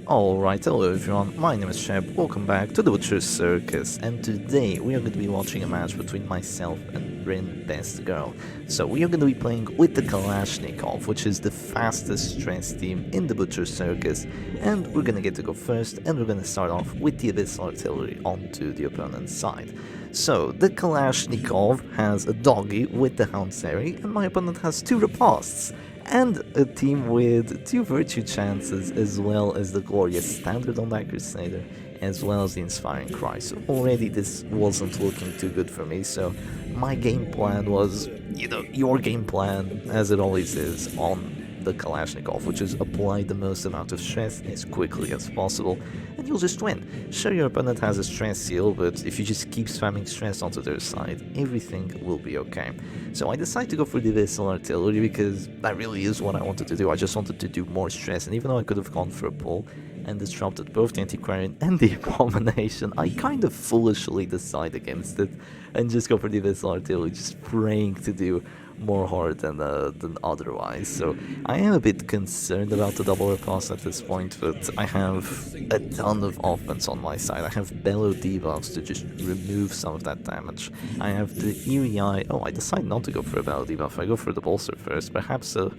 Alright, hello everyone, my name is Shep, welcome back to the Butcher's Circus, and today we are going to be watching a match between myself and brynbestgirl. So we are going to be playing with the Kalashnikov, which is the fastest stress team in the Butcher's Circus, and we're going to get to go first, and we're going to start off with the Abyssal Artillery onto the opponent's side. So, the Kalashnikov has a doggy with the Houndmaster, and my opponent has two riposts and a team with two virtue chances, as well as the glorious standard on that Crusader, as well as the inspiring cry. So already this wasn't looking too good for me, so my game plan was, your game plan, as it always is, on the Kalashnikov, which is apply the most amount of stress as quickly as possible, and you'll just win. Sure, your opponent has a stress seal, but if you just keep spamming stress onto their side, everything will be okay. So I decided to go for the Abyssal Artillery because that really is what I wanted to do. I just wanted to do more stress, and even though I could have gone for a pull and disrupted both the Antiquarian and the Abomination, I kind of foolishly decide against it and just go for the Abyssal Artillery, just praying to do more hard than otherwise. So I am a bit concerned about the double riposte at this point, but I have a ton of offense on my side. I have Bellow debuffs to just remove some of that damage. I have the Eerie Eye. Oh, I decide not to go for a Bellow debuff. I go for the Bolster first. Perhaps a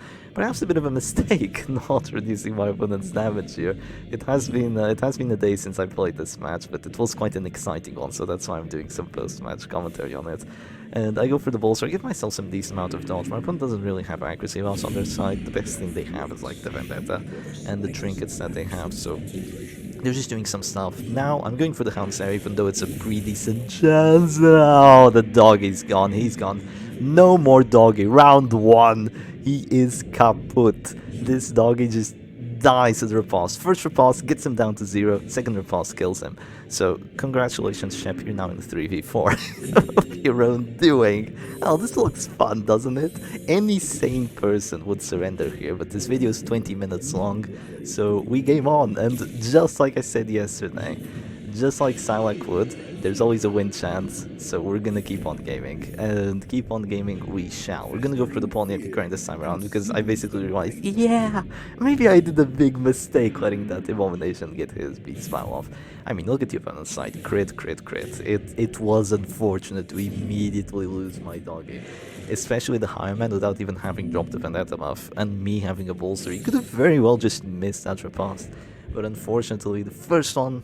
bit of a mistake not reducing my opponent's damage here. It has been a day since I played this match, but it was quite an exciting one, so that's why I'm doing some post-match commentary on it. And I go for the bolster, I give myself some decent amount of dodge. My opponent doesn't really have accuracy buffs on their side. The best thing they have is like the Vendetta and the trinkets that they have, so they're just doing some stuff. Now I'm going for the Houndmaster, even though it's a pretty decent chance. Oh, the doggy's gone, he's gone. No more doggy, round one, he is kaput. This doggy just dies at the riposte. First riposte gets him down to 0, second riposte kills him. So, congratulations Shep, you're now in 3v4 of your own doing. Oh, this looks fun, doesn't it? Any sane person would surrender here, but this video is 20 minutes long, so we game on, and just like I said yesterday, just like Silak would, there's always a win chance, so we're gonna keep on gaming, and keep on gaming we shall. We're gonna go for the Pony Antiquarian this time around, because I basically realized, yeah, maybe I did a big mistake letting that Abomination get his beast pile off. I mean, look at the opponent's side, crit, crit, crit. It was unfortunate to immediately lose my doggy, especially the Higher Man without even having dropped the Vendetta buff, and me having a bolster. He could have very well just missed that riposte, but unfortunately the first one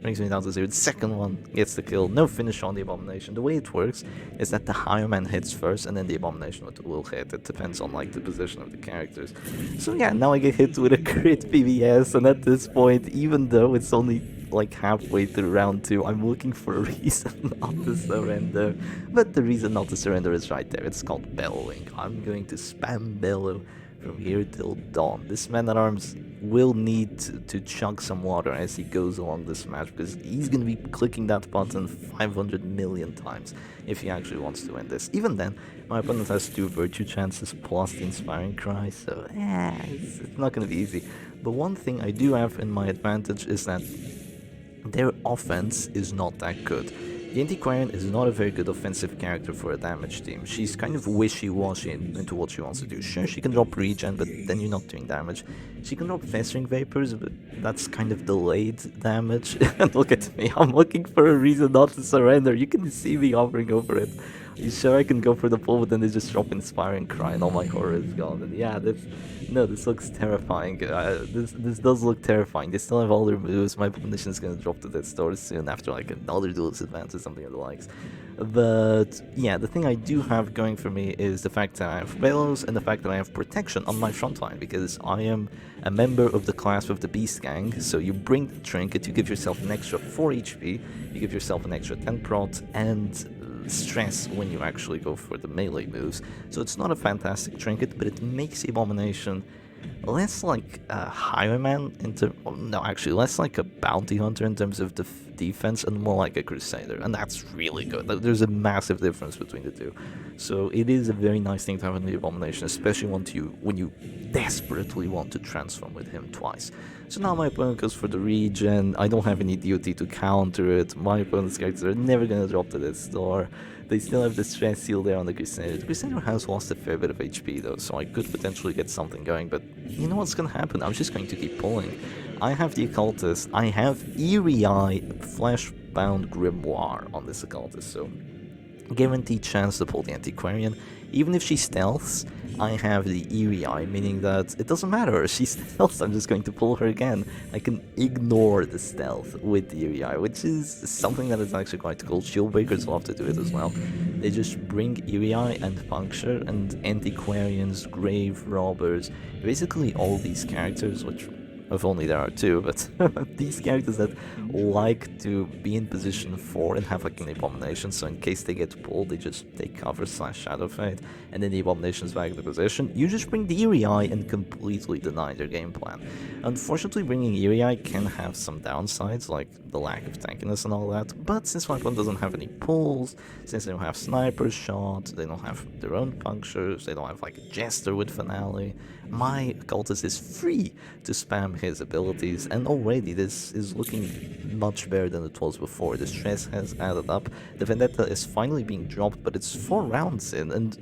brings me down to 0. The second one gets the kill. No finish on the Abomination. The way it works is that the Higher Man hits first and then the Abomination will hit. It depends on like the position of the characters. So yeah, now I get hit with a crit PBS, and at this point, even though it's only like halfway through round 2, I'm looking for a reason not to surrender. But the reason not to surrender is right there. It's called bellowing. I'm going to spam bellow from here till dawn. This man-at-arms will need to chug some water as he goes along this match, because he's going to be clicking that button 500 million times if he actually wants to win this. Even then, my opponent has 2 virtue chances plus the inspiring cry, so it's not going to be easy. But one thing I do have in my advantage is that their offense is not that good. The Antiquarian is not a very good offensive character for a damage team. She's kind of wishy-washy into what she wants to do. Sure, she can drop regen, but then you're not doing damage. She can drop festering vapors, but that's kind of delayed damage. And look at me, I'm looking for a reason not to surrender. You can see me hovering over it. You sure I can go for the pull, but then they just drop inspiring cry and all my horror is gone. And yeah, this looks terrifying. This does look terrifying. They still have all their moves. My Abomination is gonna drop to death store soon after like another duelist advance or something of the likes. But yeah, the thing I do have going for me is the fact that I have bellows and the fact that I have protection on my front line, because I am a member of the class of the Beast Gang. So you bring the trinket, you give yourself an extra 4 HP, you give yourself an extra 10 prot, and stress when you actually go for the melee moves. So it's not a fantastic trinket, but it makes the Abomination less like a highwayman less like a bounty hunter in terms of defense, and more like a crusader, and that's really good. There's a massive difference between the two, so it is a very nice thing to have in the Abomination, especially when you desperately want to transform with him twice. So now my opponent goes for the regen. I don't have any duty to counter it. My opponent's characters are never gonna drop to this door. They still have the stress seal there on the Crusader. The Crusader has lost a fair bit of HP though, so I could potentially get something going, but you know what's gonna happen? I'm just going to keep pulling. I have the Occultist, I have Eerie Eye, Fleshbound Grimoire on this Occultist, so guaranteed chance to pull the Antiquarian. Even if she stealths, I have the Eerie Eye, meaning that it doesn't matter. She stealths, I'm just going to pull her again. I can ignore the stealth with the Eerie Eye, which is something that is actually quite cool. Shieldbreakers love to do it as well. They just bring Eerie Eye and Puncture and Antiquarians, Grave Robbers, basically all these characters, which if only there are two, but these characters that like to be in position 4 and have like an Abomination, so in case they get pulled, they just take cover / Shadow Fade, and then the Abomination's back into position. You just bring the Eerie Eye and completely deny their game plan. Unfortunately, bringing Eerie Eye can have some downsides, like the lack of tankiness and all that, but since my opponent doesn't have any pulls, since they don't have Sniper Shot, they don't have their own punctures, they don't have like a Jester with Finale, my Occultist is free to spam his abilities, and already this is looking much better than it was before. The stress has added up, the Vendetta is finally being dropped, but it's 4 rounds in, and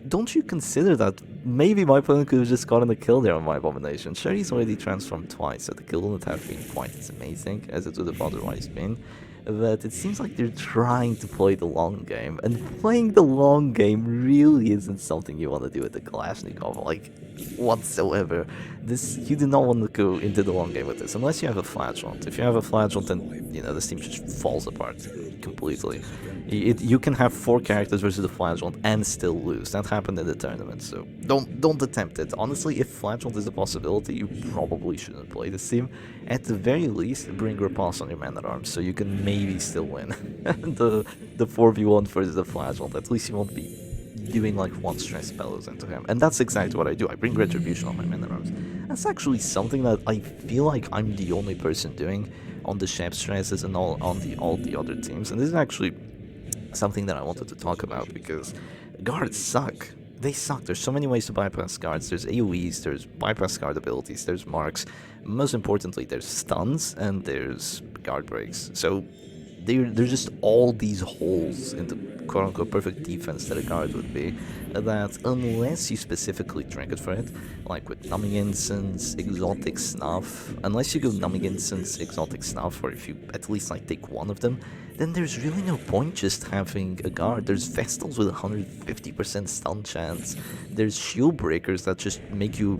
don't you consider that maybe my opponent could have just gotten a kill there on my Abomination? Sure, he's already transformed twice, so the kill wouldn't have been quite as amazing as it would have otherwise been. But it seems like they're trying to play the long game, and playing the long game really isn't something you want to do with the Kalashnikov, like, whatsoever. You do not want to go into the long game with this, unless you have a Flagellant. If you have a Flagellant, then, you know, this team just falls apart completely. You can have 4 characters versus the Flagellant and still lose. That happened in the tournament, so don't attempt it. Honestly, if Flagellant is a possibility, you probably shouldn't play this team. At the very least, bring Riposte on your Man-at-Arms, so you can maybe still win the 4v1 versus the Flagellant. At least you won't be doing like 1 stress bellows into him. And that's exactly what I do. I bring Retribution on my Man-at-Arms. That's actually something that I feel like I'm the only person doing on the Shep stresses and all the other teams. And this is actually something that I wanted to talk about, because guards suck. They suck. There's so many ways to bypass guards. There's AoEs, there's bypass guard abilities, there's marks. Most importantly, there's stuns, and there's guard breaks. So there's just all these holes in the quote-unquote perfect defense that a guard would be, that unless you specifically trinket for it, like with Numbing Incense, Exotic Snuff, unless you go Numbing Incense, Exotic Snuff, or if you at least like take one of them, then there's really no point just having a guard. There's Vestals with 150% stun chance, there's Shield Breakers that just make you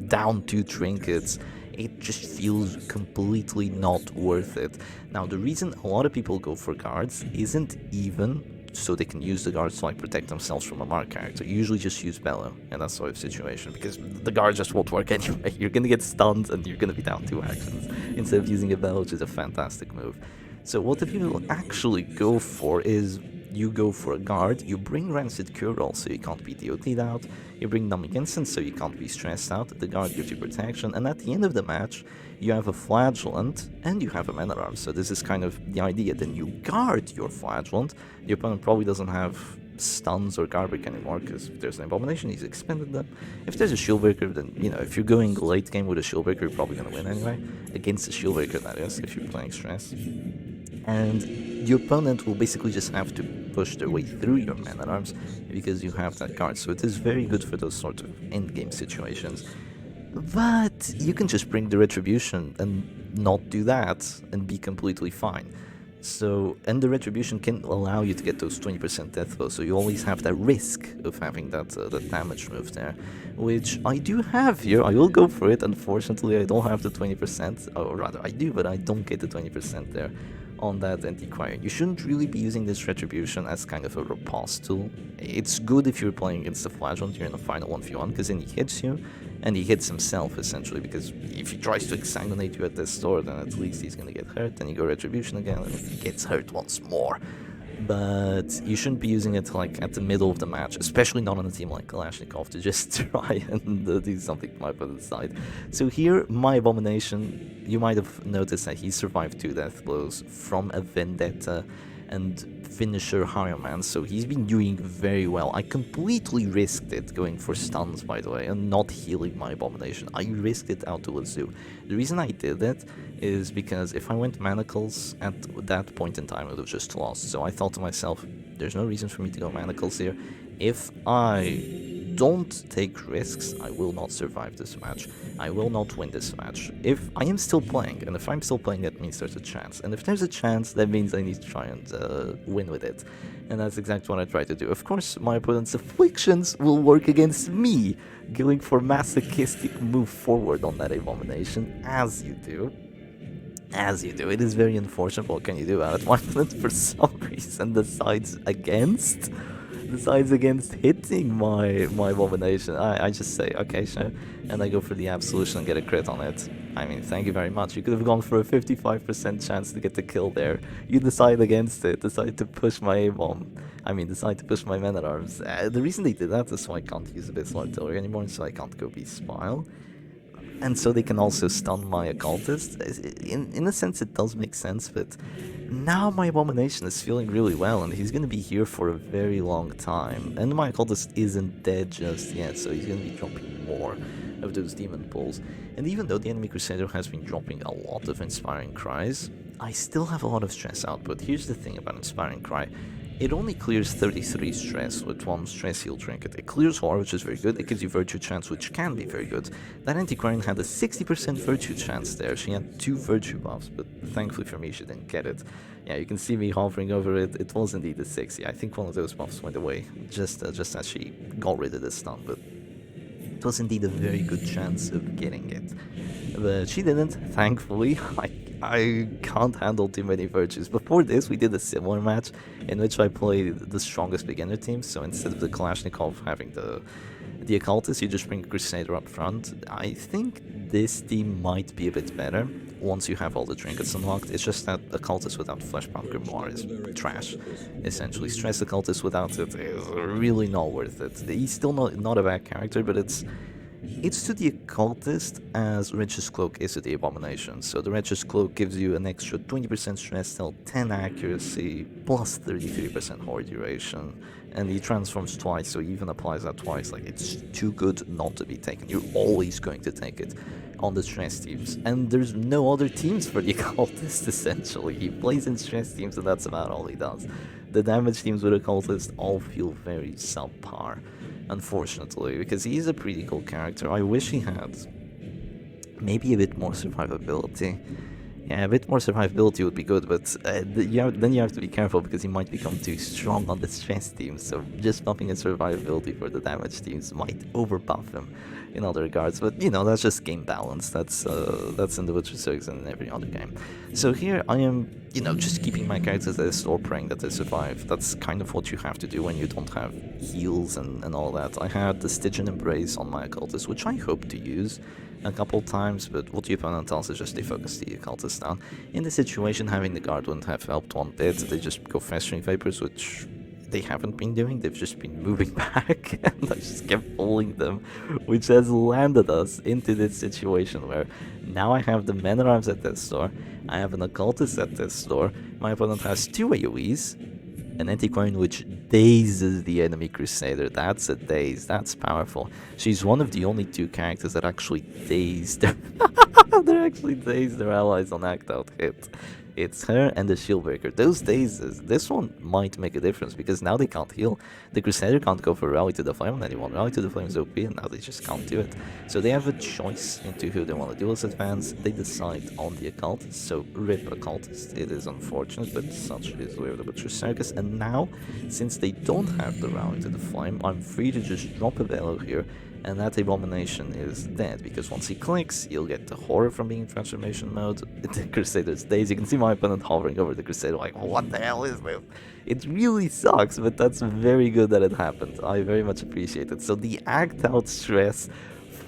down 2 trinkets. It just feels completely not worth it. Now, the reason a lot of people go for guards isn't even so they can use the guards to like protect themselves from a mark character. You usually just use Bellow in that sort of situation, because the guard just won't work anyway. You're gonna get stunned and you're gonna be down 2 actions instead of using a Bellow, which is a fantastic move. So what the people actually go for is, you go for a guard, you bring Rancid Cure-All so you can't be DOT'd out, you bring Numbing Incense so you can't be stressed out, the guard gives you protection, and at the end of the match, you have a Flagellant and you have a Man-at-Arms. So this is kind of the idea. Then you guard your Flagellant, the opponent probably doesn't have stuns or guard break anymore, because if there's an Abomination, he's expended them. If there's a Shieldbreaker, then, you know, if you're going late game with a Shieldbreaker, you're probably going to win anyway. Against the Shieldbreaker, that is, if you're playing stress. And your opponent will basically just have to push their way through your Man-at-Arms because you have that card. So it is very good for those sort of endgame situations. But you can just bring the Retribution and not do that and be completely fine. So, and the Retribution can allow you to get those 20% death blows, so you always have that risk of having that damage move there, which I do have here. I will go for it. Unfortunately, I don't have the 20%, or rather I do, but I don't get the 20% there on that Antiquarian. You shouldn't really be using this Retribution as kind of a riposte tool. It's good if you're playing against the Flagellant, you're in the final 1v1, because then he hits you, and he hits himself, essentially, because if he tries to exsanguinate you at this store, then at least he's gonna get hurt, then you go Retribution again, and he gets hurt once more. But you shouldn't be using it like at the middle of the match, especially not on a team like Kalashnikov, to just try and do something to my opponent's side. So here, my Abomination, you might have noticed that he survived 2 death blows from a Vendetta and finisher Higher Man, so he's been doing very well. I completely risked it going for stuns, by the way, and not healing my Abomination. I risked it out to a zoo. The reason I did it is because if I went Manacles at that point in time, I would have just lost. So I thought to myself, there's no reason for me to go Manacles here. If I don't take risks, I will not survive this match. I will not win this match. If I am still playing, and if I'm still playing, that means there's a chance. And if there's a chance, that means I need to try and win with it. And that's exactly what I try to do. Of course, my opponent's afflictions will work against me, going for masochistic move forward on that Abomination, as you do. As you do. It is very unfortunate. What can you do about it? My opponent, for some reason, decides against hitting my Abomination. I just say, okay, sure, and I go for the absolution and get a crit on it. I mean, thank you very much. You could have gone for a 55% chance to get the kill there. You decide against it, decide to push my A-bomb. I mean, decide to push my men-at-arms. The reason they did that is so I can't use Abyssal Artillery anymore, so I can't go Beast Spile. And so they can also stun my Occultist. In a sense, it does make sense, but now my Abomination is feeling really well, and he's going to be here for a very long time. And my Occultist isn't dead just yet, so he's going to be dropping more of those Demon Pulls. And even though the enemy Crusader has been dropping a lot of Inspiring Cries, I still have a lot of stress output. Here's the thing about Inspiring Cry. It only clears 33 stress with one stress heal trinket. It clears horror, which is very good. It gives you virtue chance, which can be very good. That Antiquarian had a 60% virtue chance there. She had 2 virtue buffs, but thankfully for me she didn't get it. Yeah, you can see me hovering over it. It was indeed a 60. I think one of those buffs went away just as she got rid of the stun, but it was indeed a very good chance of getting it. But she didn't, thankfully. I can't handle too many virtues. Before this, we did a similar match in which I played the strongest beginner team, so instead of the Kalashnikov having the Occultist, you just bring a Crusader up front. I think this team might be a bit better once you have all the trinkets unlocked. It's just that Occultist without Fleshbound Grimoire is trash, essentially. Stress Occultist without it is really not worth it. He's still not a bad character, but it's to the Occultist as Riches Cloak is to the Abomination. So the Riches Cloak gives you an extra 20% stress health, 10 accuracy, plus 33% horror duration, and he transforms twice, so he even applies that twice. Like, it's too good not to be taken. You're always going to take it on the stress teams, and there's no other teams for the Occultist, essentially. He plays in stress teams, and that's about all he does. The damage teams with Occultist all feel very subpar, unfortunately, because he's a pretty cool character. I wish he had maybe a bit more survivability. Yeah, a bit more survivability would be good, but then you have to be careful because he might become too strong on the stress teams, so just buffing his survivability for the damage teams might overbuff him in other regards, but you know, that's just game balance. That's in the Witcher Circus and in every other game. So here I am, you know, just keeping my characters at this or praying that they survive. That's kind of what you have to do when you don't have heals and all that. I had the Stygian Embrace on my Occultist, which I hope to use a couple times, but what the opponent does is just defocus the Occultist down. In this situation, having the guard wouldn't have helped one bit. They just go Festering Vapors, which they haven't been doing. They've just been moving back, and I just kept pulling them, which has landed us into this situation where now I have the Men-at-Arms at this door, I have an Occultist at this door, my opponent has 2 AoEs, an Antiquarian which dazes the enemy Crusader. That's a daze, that's powerful. She's one of the only 2 characters that actually daze their they actually daze their allies on act out hit. It's her and the Shieldbreaker. Those dazes, this one might make a difference because now they can't heal. The Crusader can't go for Rally to the Flame on anyone. Rally to the Flame is OP, and now they just can't do it. So they have a choice into who they want to duelist advance. They decide on the Occultist, so rip Occultist. It is unfortunate, but such is the way of the Witcher Circus. And now, since they don't have the Rally to the Flame, I'm free to just drop a Velo here, and that Abomination is dead, because once he clicks, you'll get the horror from being in transformation mode. The Crusader's days. You can see my opponent hovering over the Crusader like, oh, what the hell is this? It really sucks, but that's very good that it happened. I very much appreciate it. So the act out stress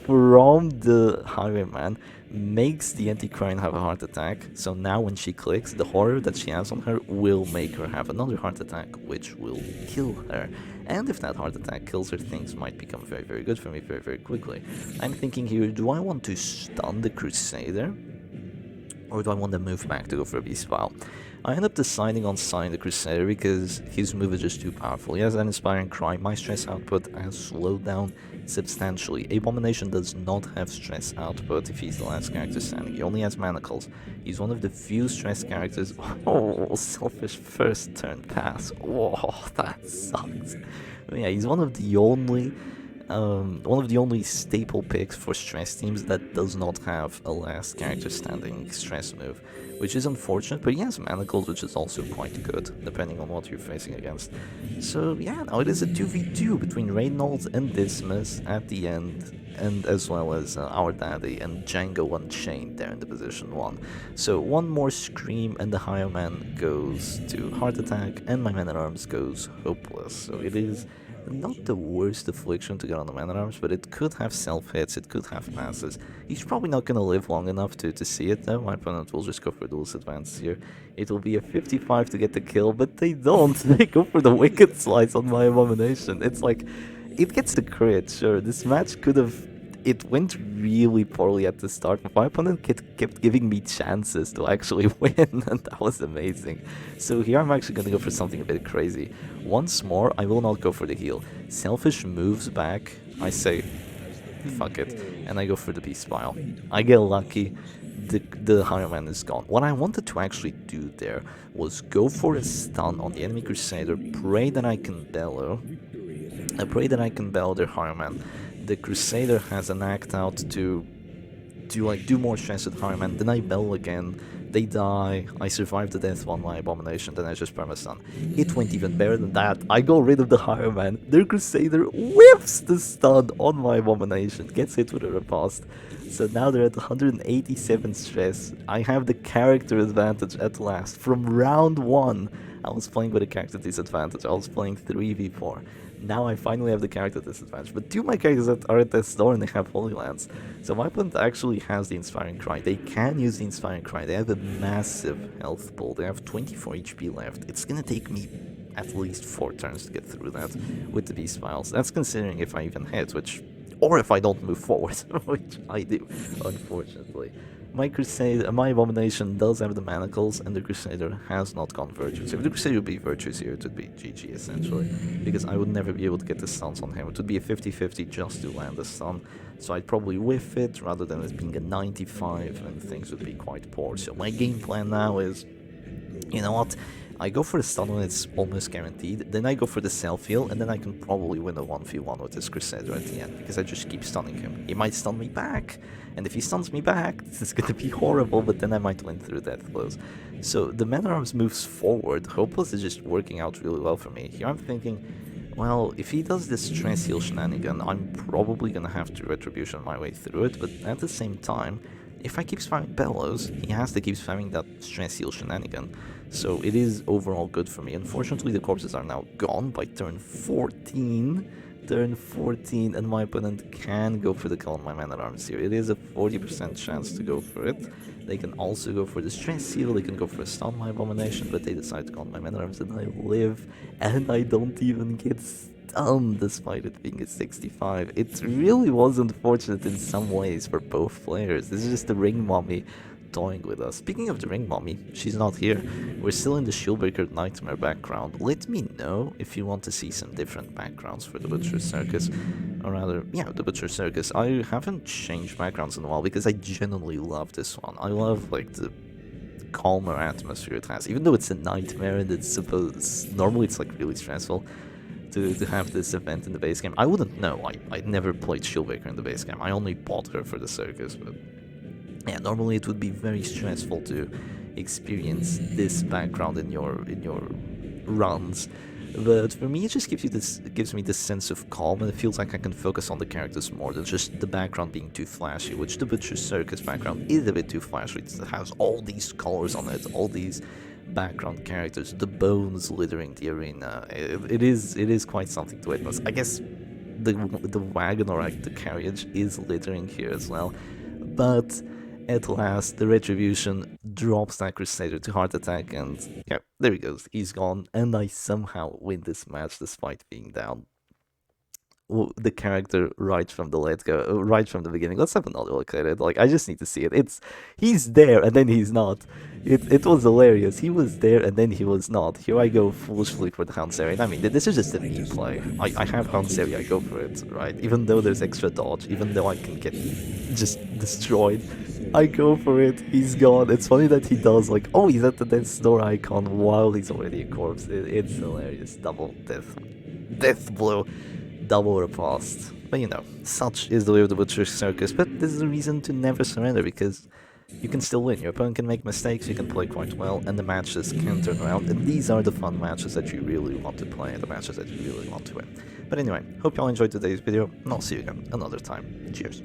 from the Highwayman makes the Antiquarian have a heart attack. So now when she clicks, the horror that she has on her will make her have another heart attack, which will kill her. And if that heart attack kills her, things might become very, very good for me very, very quickly. I'm thinking here, do I want to stun the Crusader? Or do I want to move back to go for a Beast Spile? I end up deciding on stunning the Crusader because his move is just too powerful. He has an Inspiring Cry. My stress output has slowed down substantially. Abomination does not have stress output if he's the last character standing. He only has Manacles. He's one of the few stress characters. Oh, selfish first turn pass. Oh, that sucks. But yeah, he's one of the only one of the only staple picks for stress teams that does not have a last character standing stress move, which is unfortunate, but he has manacles, which is also quite good, depending on what you're facing against. So yeah, now it is a 2v2 between Reynolds and Dismas at the end, and as well as Our Daddy and Django Unchained there in the position 1. So one more scream and the higher man goes to Heart Attack, and my man-at-arms goes Hopeless. So it is not the worst affliction to get on the man-at-arms, but it could have self-hits, it could have passes. He's probably not going to live long enough to see it though. My opponent will just go for duelist advance here. It will be a 55 to get the kill, but they don't. They go for the Wicked Slice on my Abomination. It's like, it gets the crit, sure. This match could have... It went really poorly at the start, but my opponent kept giving me chances to actually win, and that was amazing. So here I'm actually going to go for something a bit crazy. Once more, I will not go for the heal. Selfish moves back, I say, fuck it, and I go for the Beast Pile. I get lucky, the higher man is gone. What I wanted to actually do there was go for a stun on the enemy Crusader, pray that I can bellow. I pray that I can bellow their higher man. The Crusader has an act out to do more stress with higher man, then I bellow again, they die, I survive the death on my Abomination, then I just perma-stun. It went even better than that, I got rid of the higher man, their Crusader whiffs the stun on my Abomination, gets hit with a riposte. So now they're at 187 stress, I have the character advantage at last. From round 1, I was playing with a character disadvantage, I was playing 3v4. Now I finally have the character disadvantage, but two of my characters are at death's door and they have Holy Lance. So my opponent actually has the Inspiring Cry. They can use the Inspiring Cry. They have a massive health pool. They have 24 HP left. It's gonna take me at least 4 turns to get through that with the Beast Files. That's considering if I even hit, or if I don't move forward, which I do, unfortunately. My Crusader, my Abomination does have the manacles, and the Crusader has not gone Virtuous. If the Crusader would be Virtuous here, it would be GG essentially, because I would never be able to get the stuns on him. It would be a 50-50 just to land the stun, so I'd probably whiff it rather than it being a 95, and things would be quite poor. So my game plan now is, you know what, I go for the stun when it's almost guaranteed, then I go for the self-heal, and then I can probably win a 1v1 with this Crusader at the end, because I just keep stunning him. He might stun me back, and if he stuns me back, this is going to be horrible, but then I might win through death blows. So the man-at-arms moves forward, Hopeless is just working out really well for me. Here I'm thinking, well, if he does this stress heal shenanigan, I'm probably going to have to Retribution my way through it, but at the same time, if I keep spamming Bellows, he has to keep spamming that stress heal shenanigan. So it is overall good for me. Unfortunately, the corpses are now gone by turn 14. Turn 14, and my opponent can go for the kill on my man-at-arms here. It is a 40% chance to go for it. They can also go for the stress heal, they can go for a stun on my Abomination, but they decide to go on my man-at-arms, and I live, and I don't even get stunned despite it being a 65. It really was unfortunate in some ways for both players. This is just the Ring Mommy toying with us. Speaking of the Ring Mommy, she's not here. We're still in the Shieldbreaker Nightmare background. Let me know if you want to see some different backgrounds for the Butcher Circus. Or rather, yeah, the Butcher Circus. I haven't changed backgrounds in a while because I genuinely love this one. I love, like, the calmer atmosphere it has. Even though it's a nightmare and it's supposed... Normally it's, like, really stressful to have this event in the base game. I wouldn't know. I never played Shieldbreaker in the base game. I only bought her for the Circus, but... yeah, normally it would be very stressful to experience this background in your runs, but for me it just gives me this sense of calm, and it feels like I can focus on the characters more than just the background being too flashy, which the Butcher Circus background is a bit too flashy. It has all these colors on it, all these background characters, the bones littering the arena. It is quite something to witness. I guess the wagon, or like the carriage, is littering here as well, but at last, the Retribution drops that Crusader to Heart Attack, and yeah, there he goes, he's gone, and I somehow win this match despite being down. The character right from the let-go, right from the beginning. Let's have another look at it. Like, I just need to see it. He's there and then he's not. It was hilarious. He was there and then he was not. Here I go foolishly for the Houndmaster. I mean, this is just a me play. I have Houndmaster, I go for it, right? Even though there's extra dodge, even though I can get just destroyed, I go for it. He's gone. It's funny that he does, like, oh, he's at the death's door icon while he's already a corpse. It's hilarious. Double death blow. Double riposte. But you know, such is the way of the Butcher's Circus, but this is a reason to never surrender, because you can still win. Your opponent can make mistakes, you can play quite well, and the matches can turn around, and these are the fun matches that you really want to play, the matches that you really want to win. But anyway, hope you all enjoyed today's video, and I'll see you again another time. Cheers.